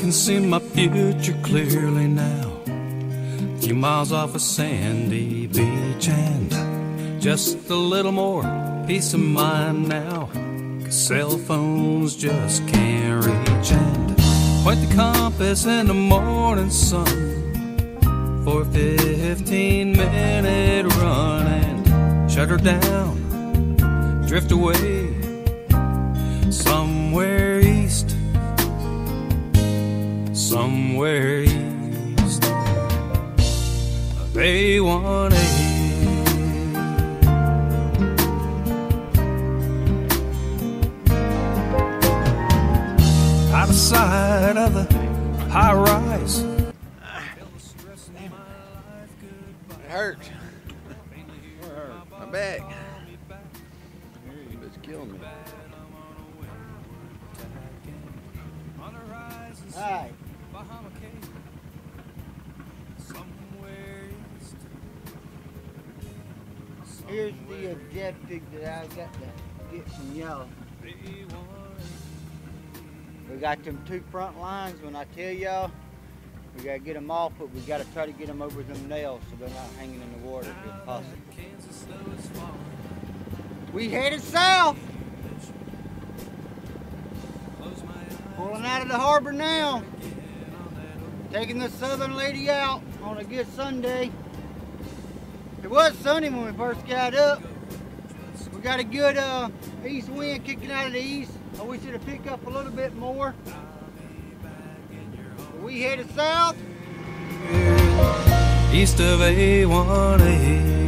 can see my future clearly now. A few miles off a sandy beach and just a little more peace of mind now. 'Cause cell phones just can't reach. And point the compass in the morning sun for a 15-minute run and shut her down, drift away somewhere east, somewhere east of A1A. Out of sight of the high rise. It hurts. My back. It's killing me. Hi. Here's the objective that I got to get from y'all. We got them 2 front lines. When I tell y'all, we gotta get them off, but we gotta try to get them over them nails so they're not hanging in the water if possible. We headed south. Pulling out of the harbor now. Taking the southern lady out on a good Sunday. It was sunny when we first got up. We got a good east wind kicking out of the east. I wish it'd pick up a little bit more. But we headed south. East of A1A.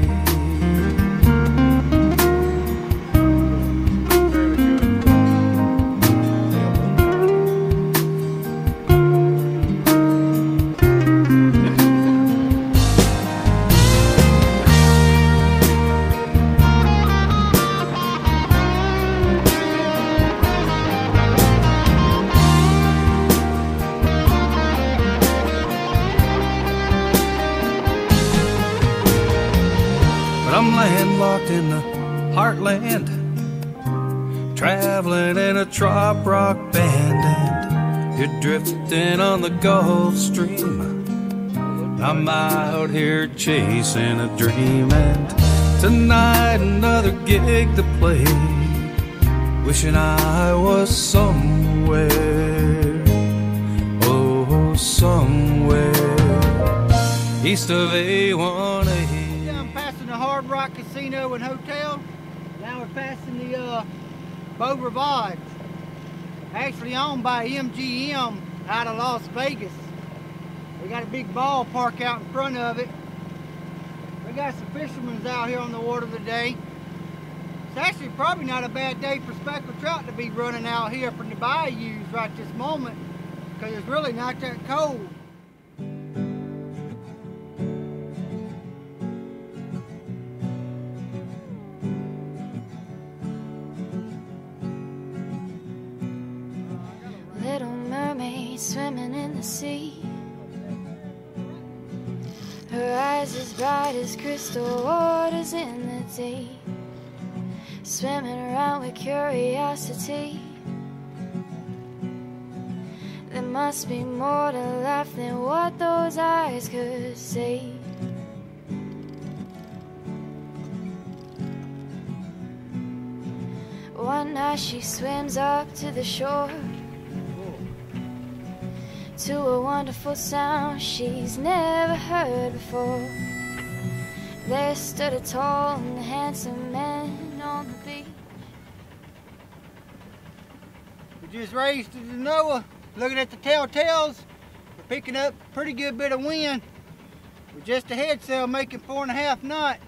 I'm landlocked in the heartland, traveling in a trop rock band, and you're drifting on the Gulf Stream. I'm out here chasing a dream, and tonight another gig to play, wishing I was somewhere, oh somewhere, east of A1A. The Hard Rock Casino and Hotel. Now we're passing the Beau Rivage, actually owned by MGM out of Las Vegas. We got a big ballpark out in front of it. We got some fishermen out here on the water today. It's actually probably not a bad day for speckled trout to be running out here from the bayous right this moment, because it's really not that cold. Little mermaid swimming in the sea, her eyes as bright as crystal waters in the deep, swimming around with curiosity. There must be more to life than what those eyes could see. One night she swims up to the shore, to a wonderful sound she's never heard before. There stood a tall and handsome man on the beach. We just raised to the Noah, looking at the telltales. We're picking up a pretty good bit of wind. We're just a head sail making 4.5 knots.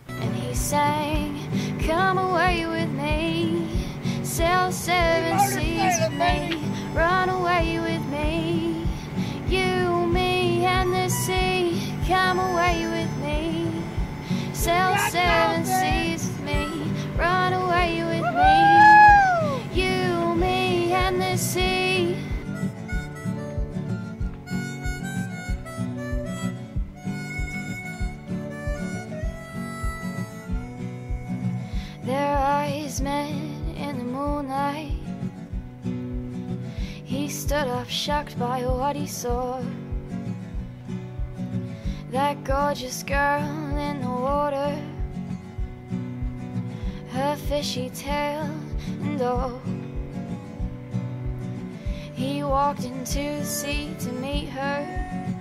And he sang, come away with me, sail 7 seas with me, run away with me, you, me, and the sea. Come away with me, sail 7 seas with me, run away with me, you, me, and the sea. Their eyes met in the moonlight. stood up, shocked by what he saw. That gorgeous girl in the water, her fishy tail and all. He walked into the sea to meet her.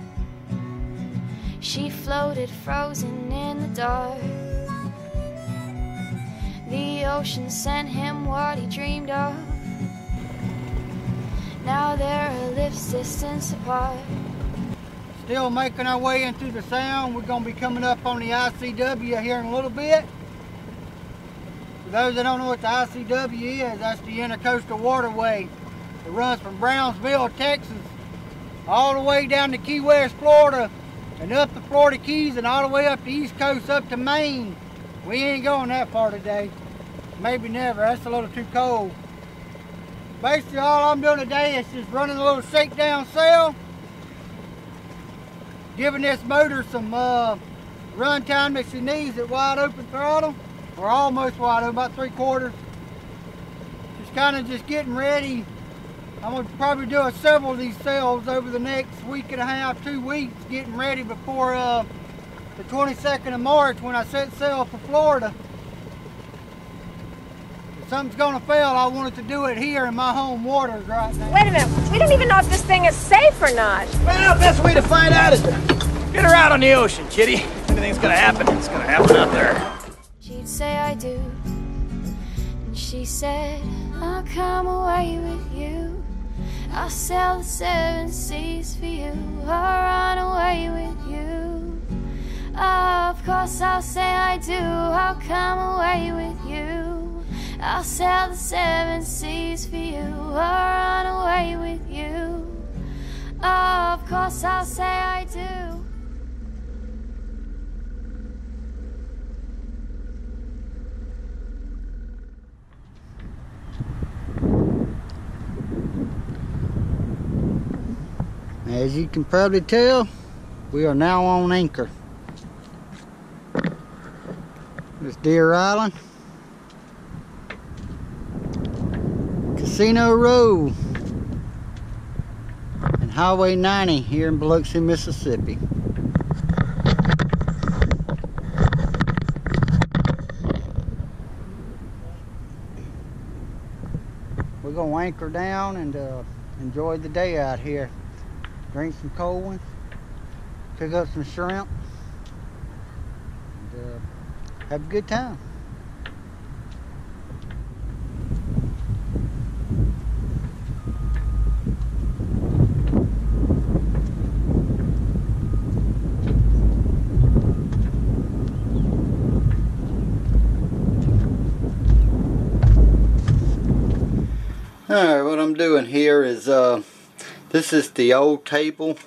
She floated frozen in the dark. The ocean sent him what he dreamed of. Now they're a lift's distance apart. Still making our way into the sound. We're going to be coming up on the ICW here in a little bit. For those that don't know what the ICW is, that's the Intercoastal Waterway. It runs from Brownsville, Texas, all the way down to Key West, Florida, and up the Florida Keys, and all the way up the East Coast, up to Maine. We ain't going that far today. Maybe never. That's a little too cold. Basically, all I'm doing today is just running a little shakedown sail, giving this motor some run time that she needs at wide open throttle, or almost wide open, about 3/4. Just kind of just getting ready. I'm going to probably do several of these sails over the next week and a half, 2 weeks, getting ready before the 22nd of March when I set sail for Florida. If something's going to fail, I wanted to do it here in my home waters right now. Wait a minute, we don't even know if this thing is safe or not. Well, the best way to find out is to get her out on the ocean, Kitty. If anything's gonna happen, it's gonna happen out there. She'd say I do, and she said I'll come away with you. I'll sail the 7 seas for you. I'll run away with you. Oh, of course I'll say I do. I'll come away with you. I'll sail the 7 seas for you. I'll run away with you. Oh, of course I'll say I do. As you can probably tell, we are now on anchor. This Deer Island, Casino Road, and Highway 90 here in Biloxi, Mississippi. We're going to anchor down and enjoy the day out here. Drink some cold ones, pick up some shrimp, and have a good time. Alright, what I'm doing here is this is the old table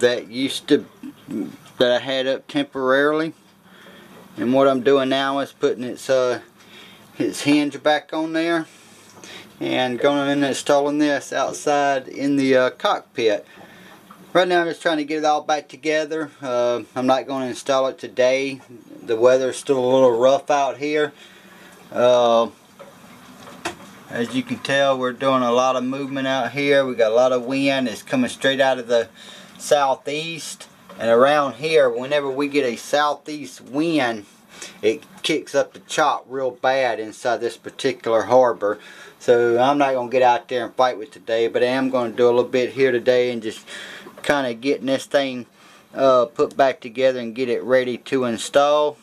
that I had up temporarily, and what I'm doing now is putting its hinge back on there and going in and installing this outside in the cockpit. Right now I'm just trying to get it all back together. I'm not going to install it today. The weather's still a little rough out here. As you can tell, we're doing a lot of movement out here. We got a lot of wind. It's coming straight out of the southeast. And around here, whenever we get a southeast wind, it kicks up the chop real bad inside this particular harbor. So I'm not going to get out there and fight with today, but I am going to do a little bit here today and just kind of getting this thing put back together and get it ready to install.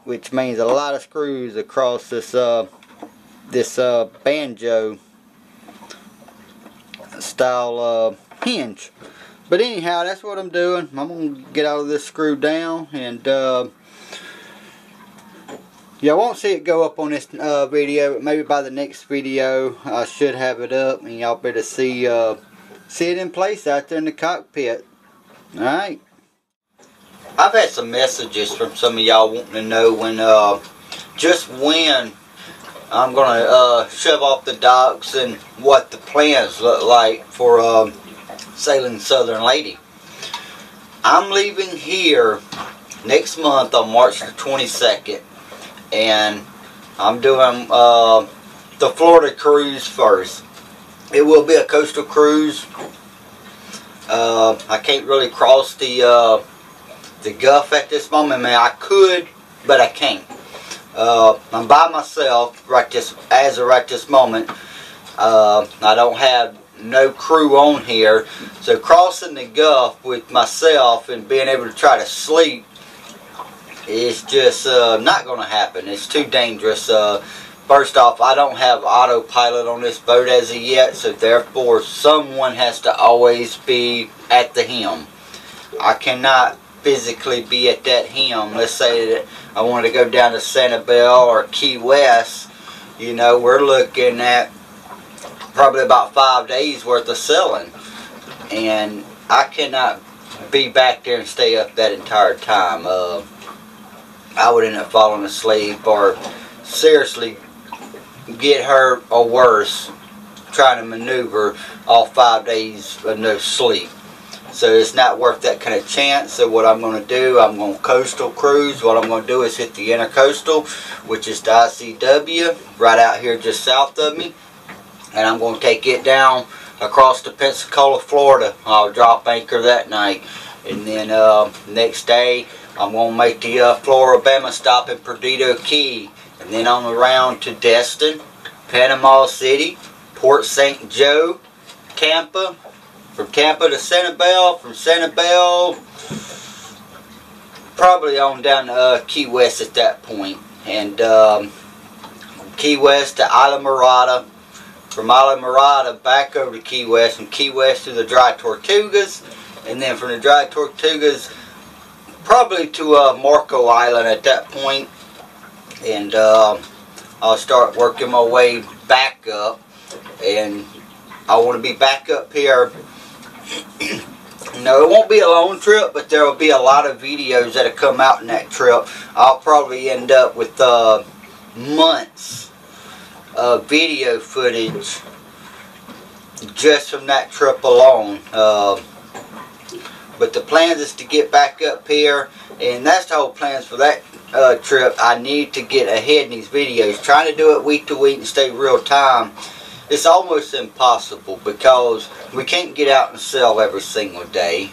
Which means a lot of screws across this banjo style hinge. But anyhow, that's what I'm doing. I'm going to get all of this screwed down, and yeah, I won't see it go up on this video, but maybe by the next video I should have it up and y'all better see it in place out there in the cockpit. Alright. I've had some messages from some of y'all wanting to know when just when I'm going to shove off the docks and what the plans look like for Sailing Southern Lady. I'm leaving here next month on March the 22nd, and I'm doing the Florida cruise first. it will be a coastal cruise. I can't really cross the Gulf at this moment. I mean, I could, but I can't. I'm by myself as of right this moment. I don't have no crew on here, so crossing the Gulf with myself and being able to try to sleep is just not going to happen. It's too dangerous. First off, I don't have autopilot on this boat as of yet, so therefore someone has to always be at the helm. I cannot physically be at that helm. Let's say that I want to go down to Sanibel or Key West. You know, we're looking at probably about 5 days worth of sailing, and I cannot be back there and stay up that entire time. I would end up falling asleep or seriously get hurt or worse trying to maneuver all 5 days of no sleep. So it's not worth that kind of chance. So what I'm going to do, I'm going to coastal cruise. What I'm going to do is hit the intercoastal, which is the ICW, right out here just south of me. And I'm going to take it down across to Pensacola, Florida. I'll drop anchor that night. And then next day, I'm going to make the Floribama stop in Perdido Key. And then on around to Destin, Panama City, Port St. Joe, Tampa. From Tampa to Sanibel, from Sanibel probably on down to Key West at that point. And Key West to Isla Mirada. From Isla Mirada back over to Key West. From Key West to the Dry Tortugas. And then from the Dry Tortugas probably to Marco Island at that point. And I'll start working my way back up. And I want to be back up here. No, it won't be a long trip, but there will be a lot of videos that'll come out in that trip. I'll probably end up with months of video footage just from that trip alone. But the plans is to get back up here, and that's the whole plans for that trip. I need to get ahead in these videos. Trying to do it week to week and stay real time, it's almost impossible because we can't get out and sell every single day.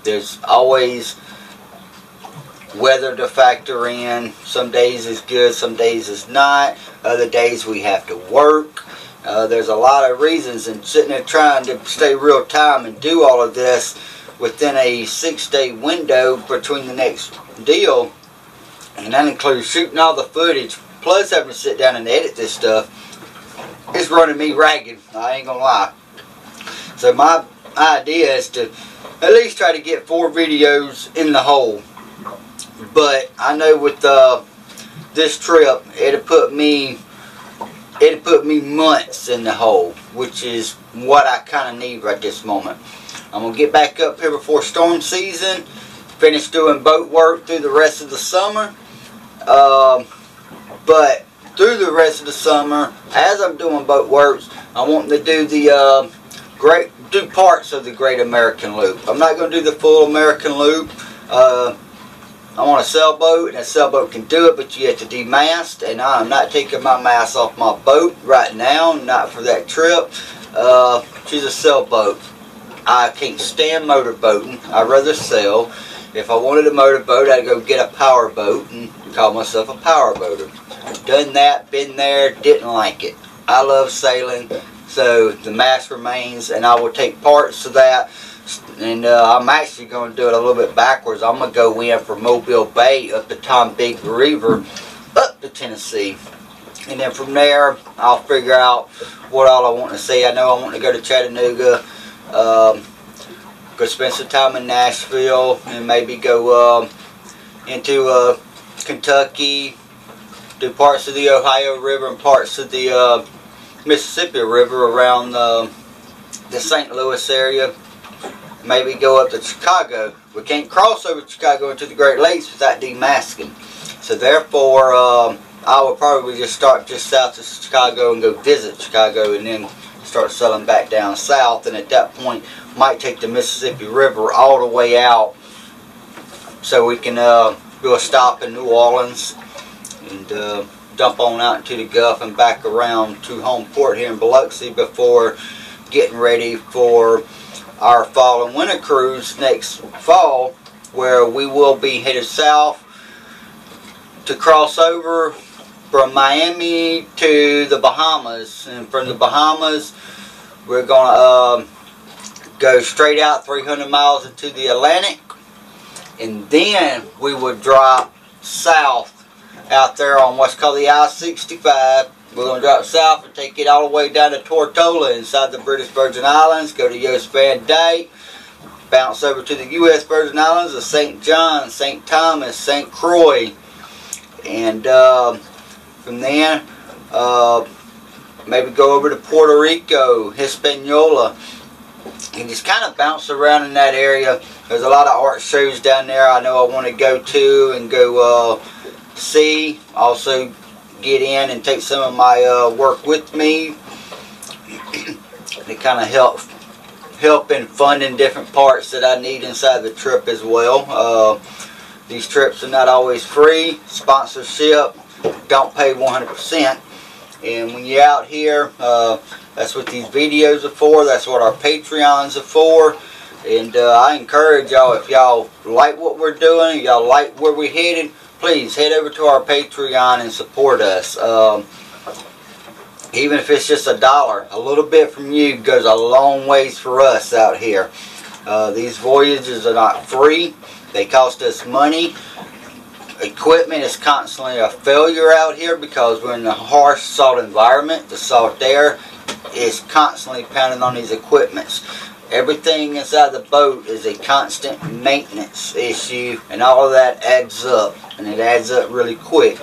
There's always weather to factor in. Some days is good, some days is not. Other days we have to work. There's a lot of reasons, and sitting there trying to stay real time and do all of this within a 6-day window between the next deal, and that includes shooting all the footage plus having to sit down and edit this stuff. It's running me ragged, I ain't gonna lie. So my idea is to at least try to get 4 videos in the hole. But I know with this trip, it'll put me months in the hole, which is what I kind of need right this moment. I'm gonna get back up here before storm season, finish doing boat work through the rest of the summer. But through the rest of the summer, as I'm doing boat works, I want to do the do parts of the Great American Loop. I'm not going to do the full American Loop. I want a sailboat, and a sailboat can do it, but you have to demast, and I'm not taking my mast off my boat right now, not for that trip. She's a sailboat. I can't stand motorboating. I'd rather sail. If I wanted a motorboat, I'd go get a power boat and call myself a power boater. Done that, been there, didn't like it. I love sailing, so the mast remains, and I will take parts of that. And I'm actually going to do it a little bit backwards. I'm going to go in from Mobile Bay up to Tom Big River, up to Tennessee. And then from there, I'll figure out what all I want to see. I know I want to go to Chattanooga, go spend some time in Nashville, and maybe go into Kentucky, do parts of the Ohio River and parts of the Mississippi River around the St. Louis area. Maybe go up to Chicago. We can't cross over Chicago into the Great Lakes without demasking. So therefore, I will probably just start just south of Chicago and go visit Chicago, and then start sailing back down south. And at that point, might take the Mississippi River all the way out, so we can do a stop in New Orleans and dump on out into the Gulf and back around to home port here in Biloxi before getting ready for our fall and winter cruise next fall, where we will be headed south to cross over from Miami to the Bahamas, and from the Bahamas we're gonna go straight out 300 miles into the Atlantic, and then we would drop south out there on what's called the I-65. We're going to drop south and take it all the way down to Tortola inside the British Virgin Islands, go to Jost Van Dyke, bounce over to the U.S. Virgin Islands of St. John, St. Thomas, St. Croix, and from there maybe go over to Puerto Rico, Hispaniola, and just kind of bounce around in that area. There's a lot of art shows down there I know I want to go to and go see. Also get in and take some of my work with me. They kind of help in funding different parts that I need inside the trip as well. These trips are not always free. Sponsorship don't pay 100%. And when you're out here, that's what these videos are for. That's what our Patreons are for. And I encourage y'all, if y'all like what we're doing, y'all like where we're headed, please head over to our Patreon and support us. Even if it's just $1, a little bit from you goes a long ways for us out here. These voyages are not free. They cost us money. Equipment is constantly a failure out here because we're in a harsh salt environment. The salt air is constantly pounding on these equipments. Everything inside the boat is a constant maintenance issue, and all of that adds up, and it adds up really quick.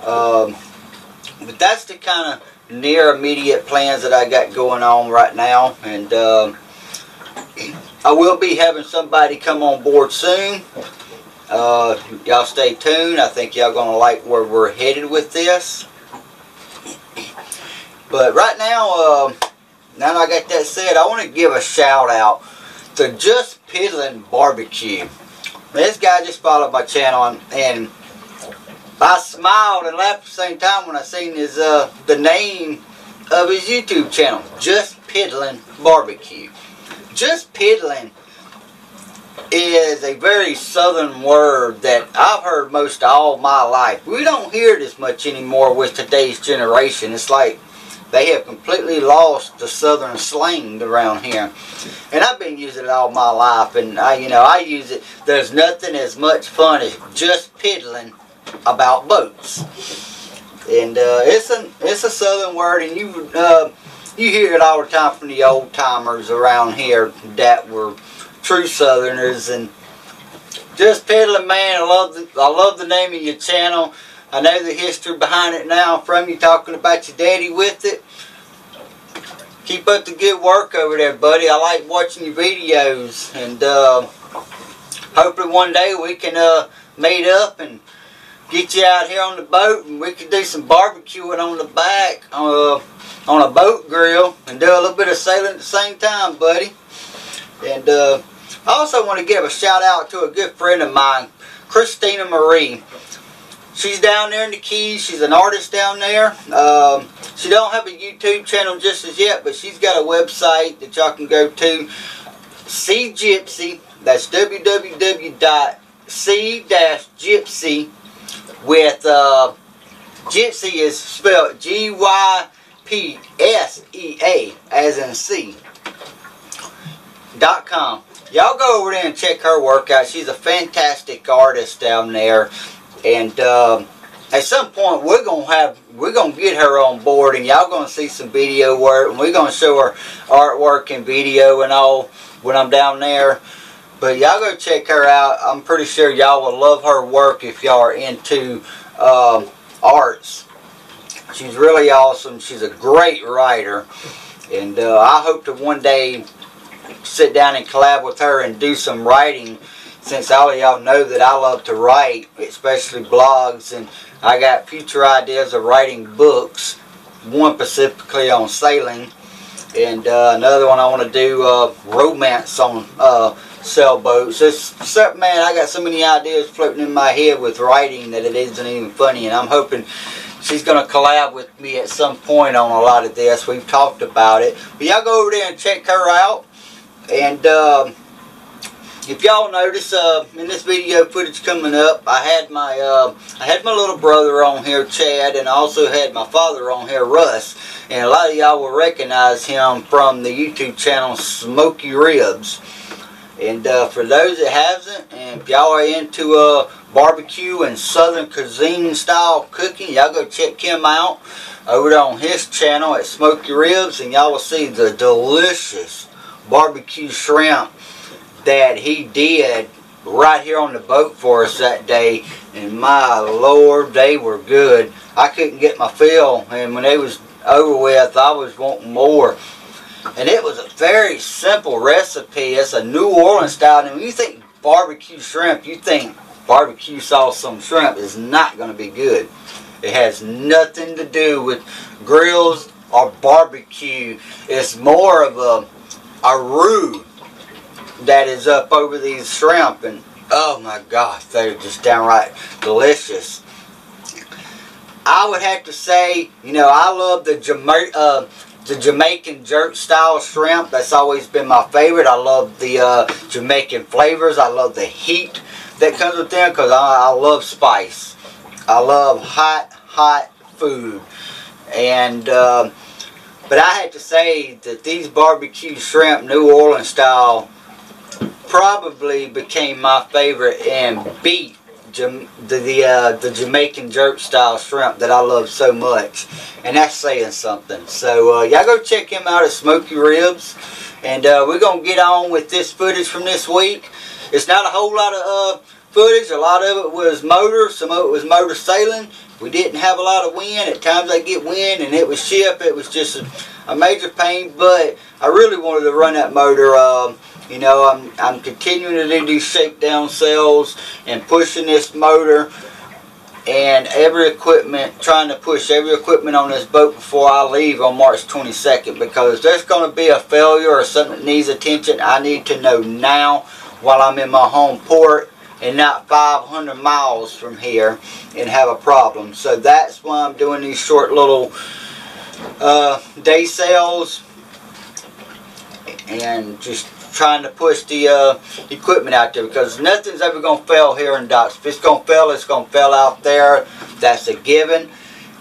But that's the kind of near immediate plans that I got going on right now, and I will be having somebody come on board soon. Y'all stay tuned. I think y'all gonna like where we're headed with this. But right now, now that I got that said, I want to give a shout out to Just Piddling Barbecue. This guy just followed my channel, and I smiled and laughed at the same time when I seen his the name of his YouTube channel, Just Piddling Barbecue. Just piddling is a very southern word that I've heard most all my life. We don't hear it as much anymore with today's generation. It's like they have completely lost the southern slang around here. And I've been using it all my life, and I use it. There's nothing as much fun as just piddling about boats. And it's a southern word, and you hear it all the time from the old timers around here that were true southerners. And Just Piddling, man, I love the name of your channel. I know the history behind it now from you talking about your daddy with it. Keep up the good work over there, buddy. I like watching your videos, and hopefully one day we can meet up and get you out here on the boat, and we can do some barbecuing on the back on a boat grill and do a little bit of sailing at the same time, buddy. And I also want to give a shout out to a good friend of mine, Christina Marie. She's down there in the Keys. She's an artist down there. She don't have a YouTube channel just as yet, but she's got a website that y'all can go to. C Gypsy. That's www.c-gypsy with Gypsy is spelled G-Y-P-S-E-A as in C. .com. Y'all go over there and check her work out. She's a fantastic artist down there. And at some point we're gonna get her on board, and y'all gonna see some video work, and we're gonna show her artwork and video and all when I'm down there. But y'all go check her out. I'm pretty sure y'all will love her work if y'all are into arts. She's really awesome. She's a great writer, and I hope to one day sit down and collab with her and do some writing, since all of y'all know that I love to write, especially blogs, and I got future ideas of writing books, one specifically on sailing, and another one I want to do romance on sailboats. Man, I got so many ideas floating in my head with writing that it isn't even funny, and I'm hoping she's going to collab with me at some point on a lot of this. We've talked about it. But y'all go over there and check her out. And if y'all notice, in this video footage coming up, I had my little brother on here, Chad, and I also had my father on here, Russ. And a lot of y'all will recognize him from the YouTube channel Smoky Ribs. And for those that hasn't, and if y'all are into barbecue and southern cuisine style cooking, y'all go check him out over there on his channel at Smoky Ribs, and y'all will see the delicious barbecue shrimp that he did right here on the boat for us that day. And my Lord, they were good. I couldn't get my fill, and when they was over with, I was wanting more. And it was a very simple recipe. It's a New Orleans style. And when you think barbecue shrimp, you think barbecue sauce on shrimp is not going to be good. It has nothing to do with grills or barbecue. It's more of a roux that is up over these shrimp, and oh my gosh, they're just downright delicious. I would have to say, you know, I love the Jamaican jerk style shrimp. That's always been my favorite. I love the Jamaican flavors. I love the heat that comes with them, because I love spice. I love hot food. And but I had to say that these barbecue shrimp, New Orleans style, probably became my favorite and beat the Jamaican jerk style shrimp that I love so much. And that's saying something. So y'all go check him out at Smoky Ribs. And we're going to get on with this footage from this week. It's not a whole lot of footage. A lot of it was motor. Some of it was motor sailing. We didn't have a lot of wind. At times I get wind and it was ship. It was just a major pain. But I really wanted to run that motor. You know, I'm continuing to do these shakedown sales and pushing this motor and every equipment, trying to push every equipment on this boat before I leave on March 22nd, because if there's going to be a failure or something that needs attention, I need to know now while I'm in my home port and not 500 miles from here and have a problem. So that's why I'm doing these short little day sales and just trying to push the equipment out there, because nothing's ever going to fail here in docks. If it's going to fail, it's going to fail out there. That's a given.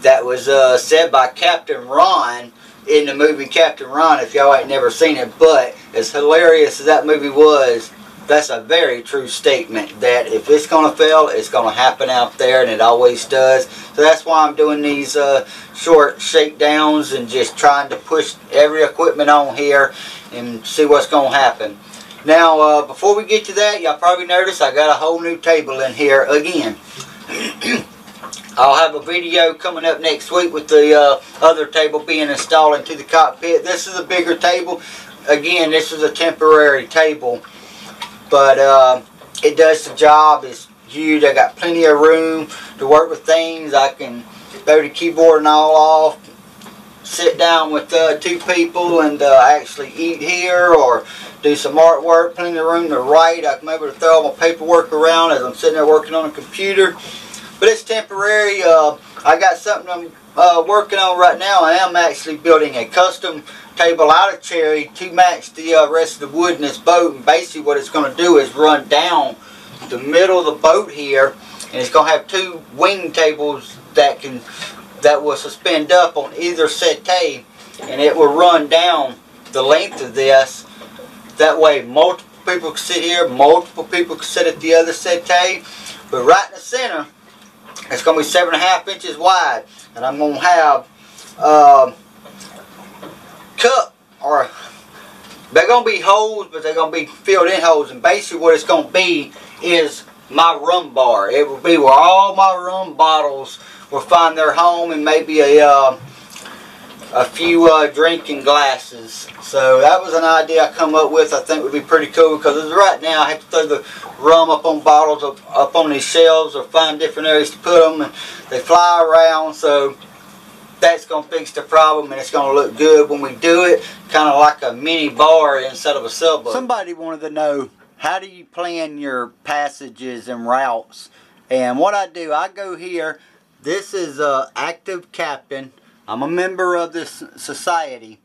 That was said by Captain Ron in the movie Captain Ron, if y'all ain't never seen it. But as hilarious as that movie was, that's a very true statement, that if it's going to fail, it's going to happen out there, and it always does. So that's why I'm doing these short shakedowns and just trying to push every equipment on here and see what's going to happen. Now, before we get to that, y'all probably noticed I got a whole new table in here again. I'll have a video coming up next week with the other table being installed into the cockpit. This is a bigger table. Again, this is a temporary table, but it does the job. It's huge. I got plenty of room to work with things. I can throw the keyboard and all off, sit down with two people and actually eat here or do some artwork. Plenty of room to write. I can be able to throw all my paperwork around as I'm sitting there working on a computer. But it's temporary. I got something I'm working on right now. I am actually building a custom table out of cherry to match the rest of the wood in this boat. And basically what it's going to do is run down the middle of the boat here, and it's going to have two wing tables that will suspend up on either settee, and it will run down the length of this. That way multiple people can sit here, multiple people can sit at the other settee. But right in the center, it's going to be 7.5 inches wide, and I'm going to have cup, or they're going to be holes, but they're going to be filled in holes. And basically what it's going to be is my rum bar. It will be where all my rum bottles will find their home, and maybe a few drinking glasses. So that was an idea I come up with. I think would be pretty cool, because right now I have to throw the rum up on bottles, up on these shelves, or find different areas to put them, and they fly around. So that's going to fix the problem, and it's going to look good when we do it, kind of like a mini bar instead of a sailboat. Somebody wanted to know, how do you plan your passages and routes? And what I do, I go here, This is active captain. I'm a member of this society,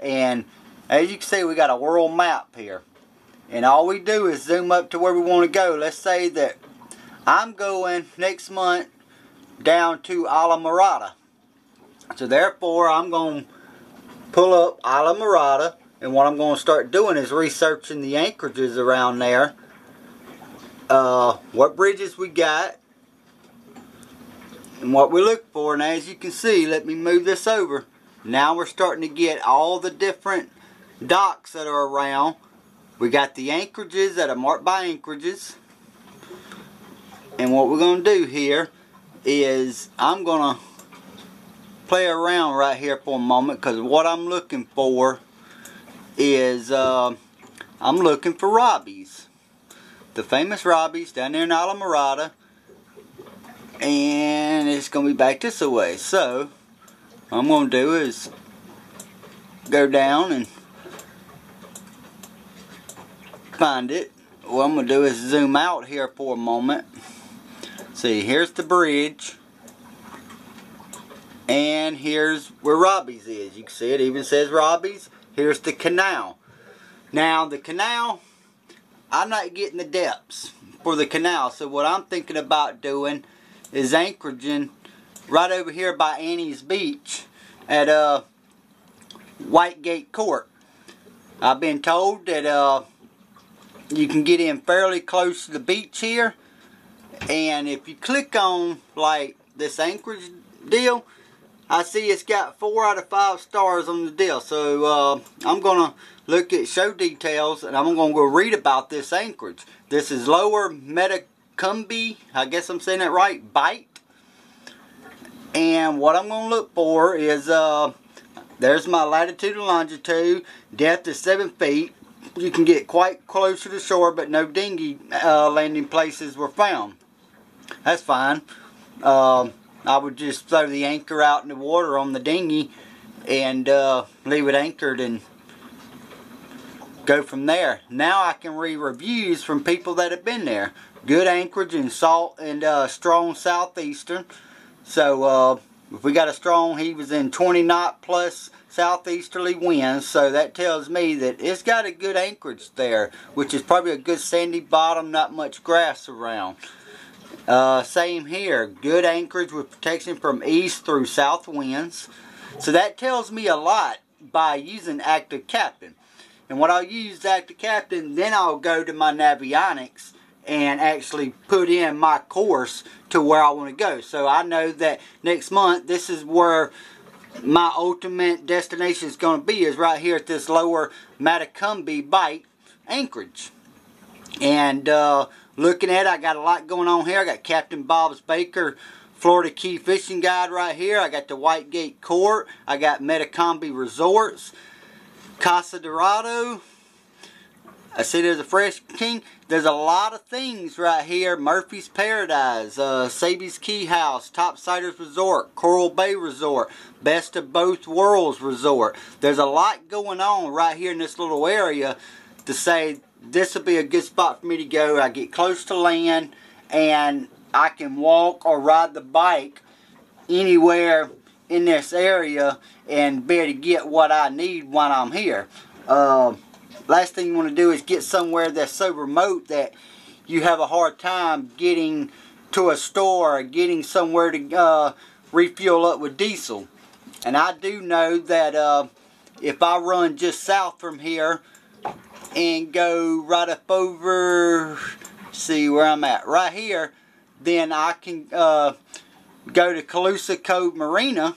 and as you can see, we got a world map here. And all we do is zoom up to where we want to go. Let's say that I'm going next month down to Islamorada. So therefore, I'm going to pull up Islamorada, and what I'm going to start doing is researching the anchorages around there. What bridges we got, and what we look for. And as you can see, let me move this over. Now we're starting to get all the different docks that are around. We got the anchorages that are marked by anchorages. And what we're going to do here is I'm going to play around right here for a moment, because what I'm looking for is I'm looking for Robbie's. The famous Robbie's down there in Islamorada. And it's going to be back this way. So what I'm going to do is go down and find it. What I'm going to do is zoom out here for a moment. See, here's the bridge. And here's where Robbie's is. You can see it even says Robbie's. Here's the canal. Now the canal, I'm not getting the depths for the canal. So what I'm thinking about doing is anchoraging right over here by Annie's Beach at Whitegate Court. I've been told that you can get in fairly close to the beach here, and if you click on like this anchorage deal, I see it's got 4 out of 5 stars on the deal. So I'm gonna look at show details, and I'm gonna go read about this anchorage. This is Lower Metacumby, I guess I'm saying that right, Bight. And what I'm gonna look for is there's my latitude and longitude. Depth is 7 feet. You can get quite close to the shore, but no dinghy landing places were found. That's fine. I would just throw the anchor out in the water on the dinghy and leave it anchored and go from there. Now I can read reviews from people that have been there. Good anchorage and salt and strong southeastern. So if we got a strong, he was in 20 knot plus southeasterly winds, so that tells me that it's got a good anchorage there, which is probably a good sandy bottom, not much grass around. Same here, good anchorage with protection from east through south winds. So that tells me a lot by using active captain. And when I use active captain, then I'll go to my Navionics and actually put in my course to where I want to go. So I know that next month this is where my ultimate destination is going to be, is right here at this Lower Metacumby Bight anchorage. And looking at it, I got a lot going on here. I got Captain Bob's Baker Florida Key Fishing Guide right here. I got the Whitegate Court. I got Metacumby Resorts, Casa Dorado. I see there's a Fresh King. There's a lot of things right here. Murphy's Paradise, Sabi's Key House, Topsiders Resort, Coral Bay Resort, Best of Both Worlds Resort. There's a lot going on right here in this little area to say this will be a good spot for me to go. I get close to land, and I can walk or ride the bike anywhere in this area and be able to get what I need while I'm here. Last thing you want to do is get somewhere that's so remote that you have a hard time getting to a store or getting somewhere to refuel up with diesel. And I do know that if I run just south from here and go right up over, see where I'm at, right here, then I can go to Calusa Cove Marina.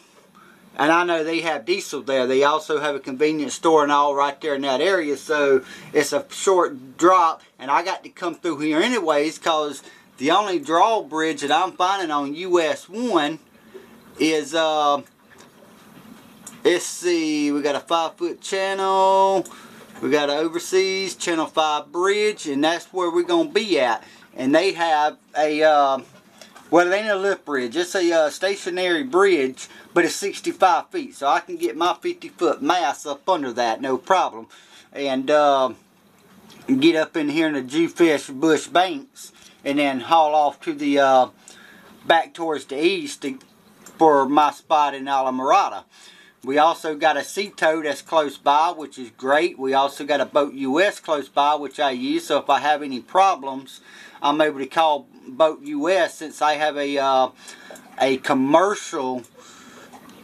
And I know they have diesel there. They also have a convenience store and all right there in that area. So it's a short drop. And I got to come through here anyways, because the only drawbridge that I'm finding on US 1 is, let's see, we got a 5-foot channel. We got an overseas Channel 5 bridge. And that's where we're going to be at. And they have a, well, it ain't a lift bridge. It's a stationary bridge, but it's 65 feet. So I can get my 50-foot mass up under that, no problem. And get up in here in the Jewfish Bush banks and then haul off to the back towards the east for my spot in Alamorada. We also got a sea tow that's close by, which is great. We also got a Boat US close by, which I use. So if I have any problems, I'm able to call Boat US, since I have a commercial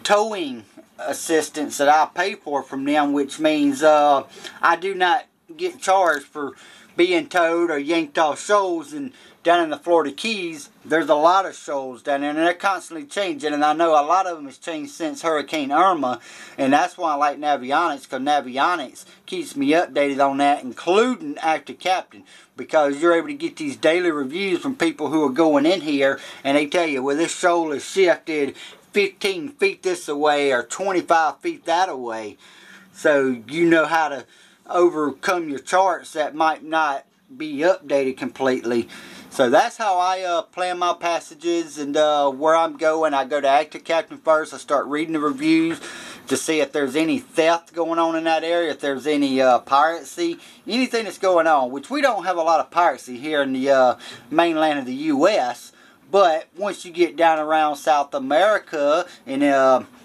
towing assistance that I pay for from them, which means I do not get charged for being towed or yanked off shoals. And down in the Florida Keys, there's a lot of shoals down there, and they're constantly changing, and I know a lot of them has changed since Hurricane Irma, and that's why I like Navionics, because Navionics keeps me updated on that, including Active Captain, because you're able to get these daily reviews from people who are going in here, and they tell you, well, this shoal is shifted 15 feet this away or 25 feet that away, so you know how to overcome your charts that might not be updated completely. So that's how I plan my passages and where I'm going. I go to Active Captain first. I start reading the reviews to see if there's any theft going on in that area, if there's any piracy, anything that's going on, which we don't have a lot of piracy here in the mainland of the U.S., but once you get down around South America and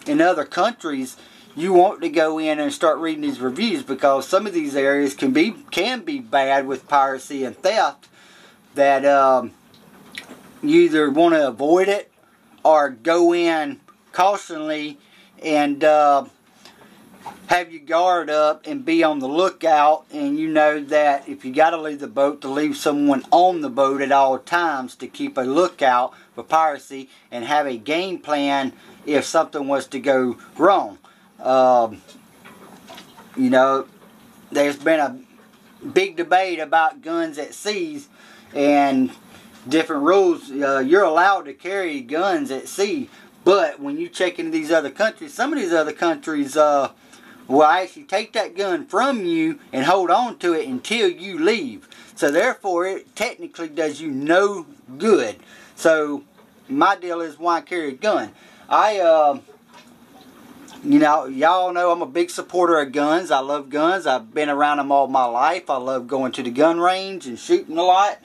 in other countries, you want to go in and start reading these reviews, because some of these areas can be bad with piracy and theft, that you either want to avoid it or go in cautiously and have your guard up and be on the lookout, and you know that if you got to leave the boat, to leave someone on the boat at all times to keep a lookout for piracy and have a game plan if something was to go wrong. You know, there's been a big debate about guns at seas and different rules. You're allowed to carry guns at sea, but when you check into these other countries, some of these other countries will actually take that gun from you and hold on to it until you leave. So therefore, it technically does you no good. So my deal is, why carry a gun? You know, y'all know I'm a big supporter of guns. I love guns. I've been around them all my life. I love going to the gun range and shooting a lot.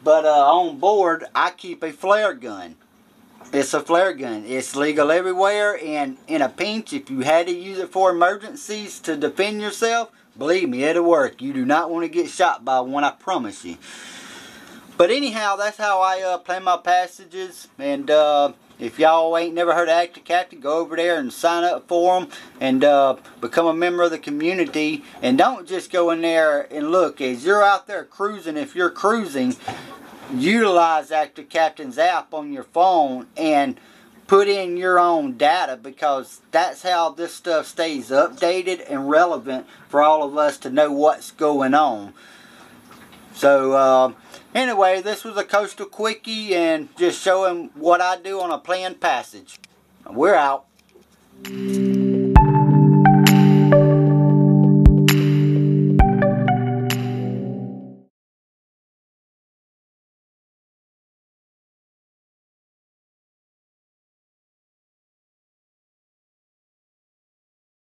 But on board, I keep a flare gun. It's a flare gun. It's legal everywhere, and in a pinch, if you had to use it for emergencies to defend yourself, believe me, it'll work. You do not want to get shot by one, I promise you. But anyhow, that's how I plan my passages, and if y'all ain't never heard of Active Captain, go over there and sign up for them and become a member of the community. And don't just go in there and look. As you're out there cruising, if you're cruising, utilize Active Captain's app on your phone and put in your own data, because that's how this stuff stays updated and relevant for all of us to know what's going on. So anyway, this was a Coastal Quickie, and just showing what I do on a planned passage. We're out.